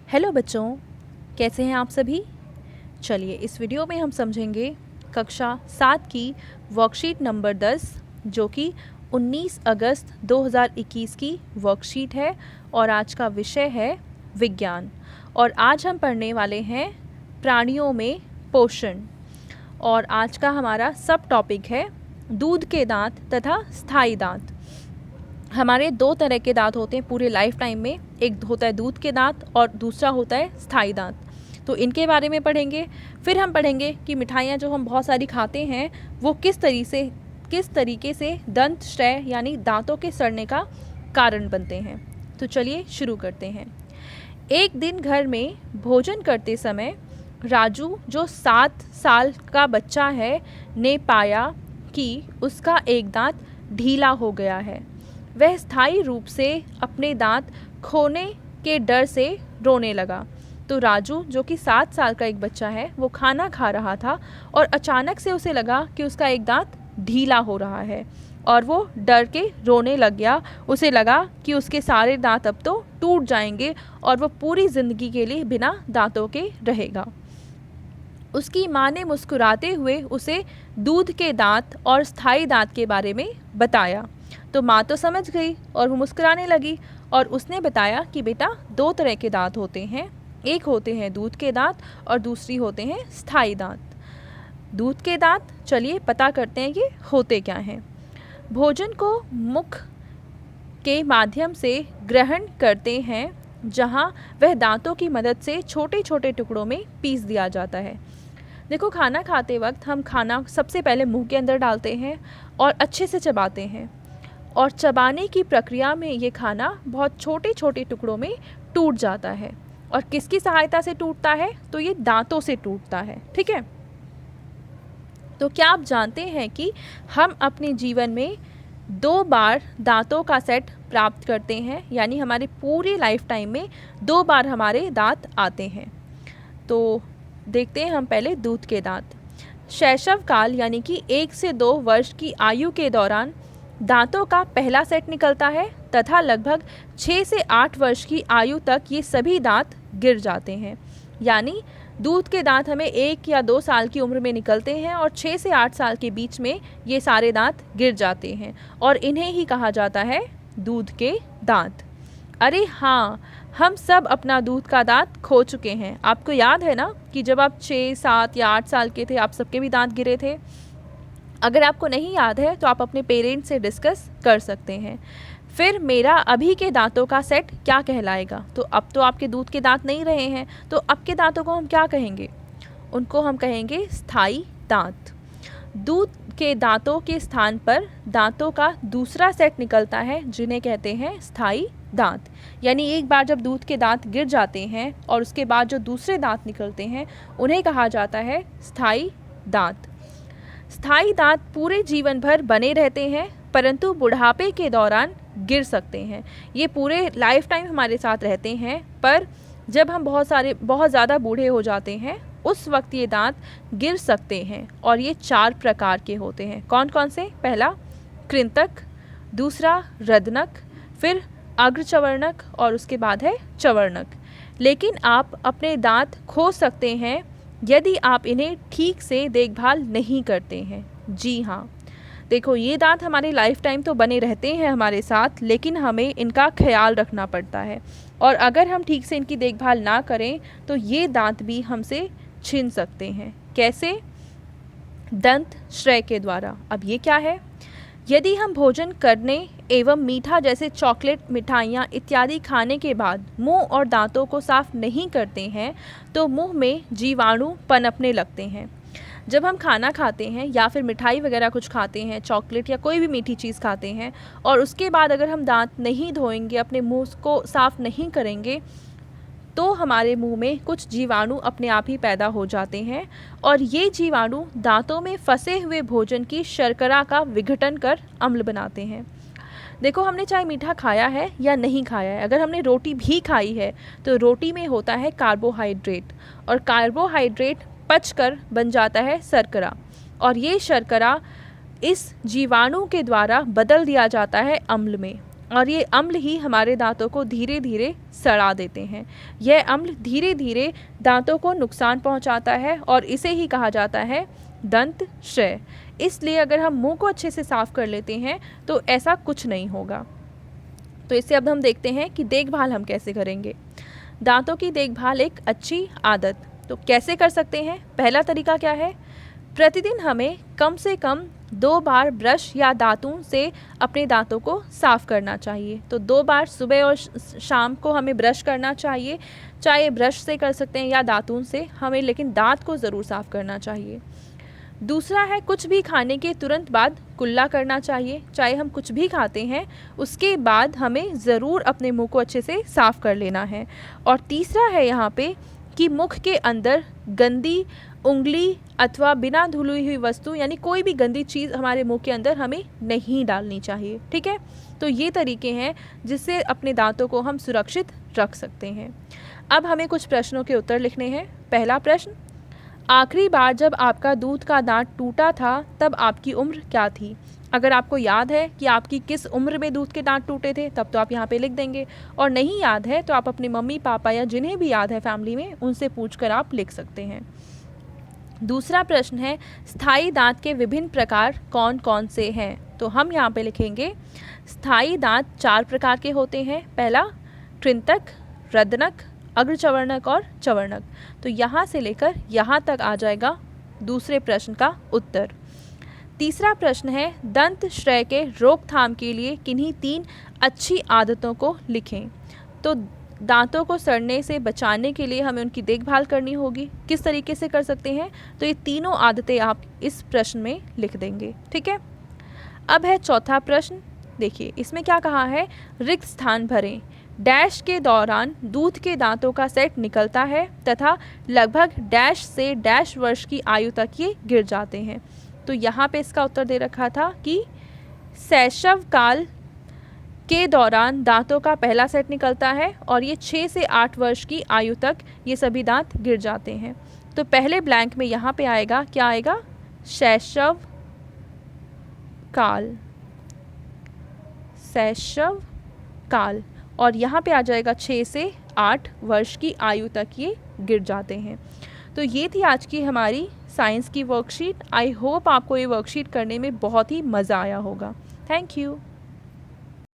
Hello बच्चों, कैसे हैं आप सभी। चलिए इस वीडियो में हम समझेंगे कक्षा 7 की वर्कशीट नंबर 10 जो कि 19 अगस्त 2021 की वर्कशीट है और आज का विषय है विज्ञान। और आज हम पढ़ने वाले हैं प्राणियों में पोषण। और आज का हमारा सब टॉपिक है दूध के दांत तथा स्थायी दांत। हमारे दो तरह के दांत होते हैं पूरे लाइफ टाइम में, एक होता है दूध के दांत और दूसरा होता है स्थायी दांत। तो इनके बारे में पढ़ेंगे। फिर हम पढ़ेंगे कि मिठाइयाँ जो हम बहुत सारी खाते हैं वो किस तरीके से दंत श्रेय यानी दांतों के सड़ने का कारण बनते हैं। तो चलिए शुरू करते हैं। एक दिन घर में भोजन करते समय राजू जो 7 साल का बच्चा है ने पाया कि उसका एक दांत ढीला हो गया है। वह स्थायी रूप से अपने दांत खोने के डर से रोने लगा। तो राजू जो कि 7 साल का एक बच्चा है वो खाना खा रहा था और अचानक से उसे लगा कि उसका एक दांत ढीला हो रहा है और वो डर के रोने लग गया। उसे लगा कि उसके सारे दांत अब तो टूट जाएंगे और वो पूरी ज़िंदगी के लिए बिना दांतों के रहेगा। उसकी माँ ने मुस्कुराते हुए उसे दूध के दांत और स्थायी दांत के बारे में बताया। तो माँ तो समझ गई और वो मुस्कुराने लगी और उसने बताया कि बेटा 2 तरह के दांत होते हैं, एक होते हैं दूध के दांत और दूसरी होते हैं स्थायी दांत। दूध के दांत चलिए पता करते हैं ये होते क्या हैं। भोजन को मुख के माध्यम से ग्रहण करते हैं जहाँ वह दांतों की मदद से छोटे छोटे टुकड़ों में पीस दिया जाता है। देखो खाना खाते वक्त हम खाना सबसे पहले मुंह के अंदर डालते हैं और अच्छे से चबाते हैं और चबाने की प्रक्रिया में ये खाना बहुत छोटे छोटे टुकड़ों में टूट जाता है। और किसकी सहायता से टूटता है? तो ये दांतों से टूटता है। ठीक है, तो क्या आप जानते हैं कि हम अपने जीवन में 2 बार दांतों का सेट प्राप्त करते हैं, यानी हमारे पूरे लाइफ टाइम में 2 बार हमारे दांत आते हैं। तो देखते हैं हम पहले दूध के दांत। शैशव काल यानी कि 1 से 2 वर्ष की आयु के दौरान दांतों का पहला सेट निकलता है तथा लगभग 6 से 8 वर्ष की आयु तक ये सभी दांत गिर जाते हैं। यानी दूध के दांत हमें 1 या 2 साल की उम्र में निकलते हैं और 6 से 8 साल के बीच में ये सारे दांत गिर जाते हैं और इन्हें ही कहा जाता है दूध के दांत। अरे हाँ, हम सब अपना दूध का दांत खो चुके हैं। आपको याद है ना कि जब आप 6, 7 या 8 साल के थे आप सबके भी दांत गिरे थे। अगर आपको नहीं याद है तो आप अपने पेरेंट्स से डिस्कस कर सकते हैं। फिर मेरा अभी के दांतों का सेट क्या कहलाएगा? तो अब तो आपके दूध के दांत नहीं रहे हैं, तो अब के दांतों को हम क्या कहेंगे? उनको हम कहेंगे स्थायी दांत। दूध के दांतों के स्थान पर दांतों का दूसरा सेट निकलता है जिन्हें कहते हैं स्थायी दांत। यानी एक बार जब दूध के दांत गिर जाते हैं और उसके बाद जो दूसरे दांत निकलते हैं उन्हें कहा जाता है स्थायी दांत। स्थायी दांत पूरे जीवन भर बने रहते हैं परंतु बुढ़ापे के दौरान गिर सकते हैं। ये पूरे लाइफ टाइम हमारे साथ रहते हैं, पर जब हम बहुत ज़्यादा बूढ़े हो जाते हैं उस वक्त ये दांत गिर सकते हैं। और ये 4 प्रकार के होते हैं। कौन कौन से? पहला कृंतक, दूसरा रदनक, फिर अग्रचवर्णक और उसके बाद है चवर्णक। लेकिन आप अपने दांत खो सकते हैं यदि आप इन्हें ठीक से देखभाल नहीं करते हैं। जी हाँ, देखो ये दांत हमारे लाइफ टाइम तो बने रहते हैं हमारे साथ, लेकिन हमें इनका ख्याल रखना पड़ता है और अगर हम ठीक से इनकी देखभाल ना करें तो ये दांत भी हमसे छिन सकते हैं। कैसे? दंत श्रेय के द्वारा। अब ये क्या है? यदि हम भोजन करने एवं मीठा जैसे चॉकलेट, मिठाइयाँ इत्यादि खाने के बाद मुंह और दांतों को साफ नहीं करते हैं तो मुंह में जीवाणु पनपने लगते हैं। जब हम खाना खाते हैं या फिर मिठाई वगैरह कुछ खाते हैं, चॉकलेट या कोई भी मीठी चीज़ खाते हैं और उसके बाद अगर हम दांत नहीं धोएंगे, अपने मुंह को साफ़ नहीं करेंगे तो हमारे मुंह में कुछ जीवाणु अपने आप ही पैदा हो जाते हैं और ये जीवाणु दांतों में फंसे हुए भोजन की शर्करा का विघटन कर अम्ल बनाते हैं। देखो हमने चाहे मीठा खाया है या नहीं खाया है, अगर हमने रोटी भी खाई है तो रोटी में होता है कार्बोहाइड्रेट और कार्बोहाइड्रेट पचकर बन जाता है शर्करा और ये शर्करा इस जीवाणु के द्वारा बदल दिया जाता है अम्ल में और ये अम्ल ही हमारे दांतों को धीरे धीरे सड़ा देते हैं। यह अम्ल धीरे धीरे दांतों को नुकसान पहुंचाता है और इसे ही कहा जाता है दंत क्षय। इसलिए अगर हम मुंह को अच्छे से साफ़ कर लेते हैं तो ऐसा कुछ नहीं होगा। तो इससे अब हम देखते हैं कि देखभाल हम कैसे करेंगे। दांतों की देखभाल एक अच्छी आदत तो कैसे कर सकते हैं। पहला तरीका क्या है, प्रतिदिन हमें कम से कम 2 बार ब्रश या दातून से अपने दांतों को साफ़ करना चाहिए। तो 2 बार सुबह और शाम को हमें ब्रश करना चाहिए, चाहे ब्रश से कर सकते हैं या दातून से, हमें लेकिन दांत को ज़रूर साफ़ करना चाहिए। दूसरा है, कुछ भी खाने के तुरंत बाद कुल्ला करना चाहिए। चाहे हम कुछ भी खाते हैं उसके बाद हमें ज़रूर अपने मुंह को अच्छे से साफ़ कर लेना है। और तीसरा है यहाँ पे कि मुख के अंदर गंदी उंगली अथवा बिना धुली हुई वस्तु यानी कोई भी गंदी चीज़ हमारे मुंह के अंदर हमें नहीं डालनी चाहिए। ठीक है, तो ये तरीके हैं जिससे अपने दांतों को हम सुरक्षित रख सकते हैं। अब हमें कुछ प्रश्नों के उत्तर लिखने हैं। पहला प्रश्न, आखिरी बार जब आपका दूध का दांत टूटा था तब आपकी उम्र क्या थी। अगर आपको याद है कि आपकी किस उम्र में दूध के दांत टूटे थे तब तो आप यहाँ पे लिख देंगे, और नहीं याद है तो आप अपने मम्मी पापा या जिन्हें भी याद है फैमिली में उनसे पूछकर आप लिख सकते हैं। दूसरा प्रश्न है, स्थायी दांत के विभिन्न प्रकार कौन कौन से हैं। तो हम यहाँ पे लिखेंगे स्थायी दांत 4 प्रकार के होते हैं। पहला कृंतक, रदनक, अग्रचवर्णक और चवर्णक। तो यहाँ से लेकर यहाँ तक आ जाएगा दूसरे प्रश्न का उत्तर। तीसरा प्रश्न है, दंत क्षय के रोकथाम के लिए किन्हीं 3 अच्छी आदतों को लिखें। तो दांतों को सड़ने से बचाने के लिए हमें उनकी देखभाल करनी होगी। किस तरीके से कर सकते हैं, तो ये तीनों आदतें आप इस प्रश्न में लिख देंगे। ठीक है, अब है चौथा प्रश्न। देखिए इसमें क्या कहा है, रिक्त स्थान भरें। डैश के दौरान दूध के दांतों का सेट निकलता है तथा लगभग डैश से डैश वर्ष की आयु तक ये गिर जाते हैं। तो यहाँ पे इसका उत्तर दे रखा था कि शैशव काल के दौरान दांतों का पहला सेट निकलता है और ये 6 से 8 वर्ष की आयु तक ये सभी दांत गिर जाते हैं। तो पहले ब्लैंक में यहाँ पे आएगा, क्या आएगा, शैशव काल, शैशव काल, और यहाँ पे आ जाएगा 6 से 8 वर्ष की आयु तक ये गिर जाते हैं। तो ये थी आज की हमारी साइंस की वर्कशीट। आई होप आपको ये वर्कशीट करने में बहुत ही मज़ा आया होगा। Thank you.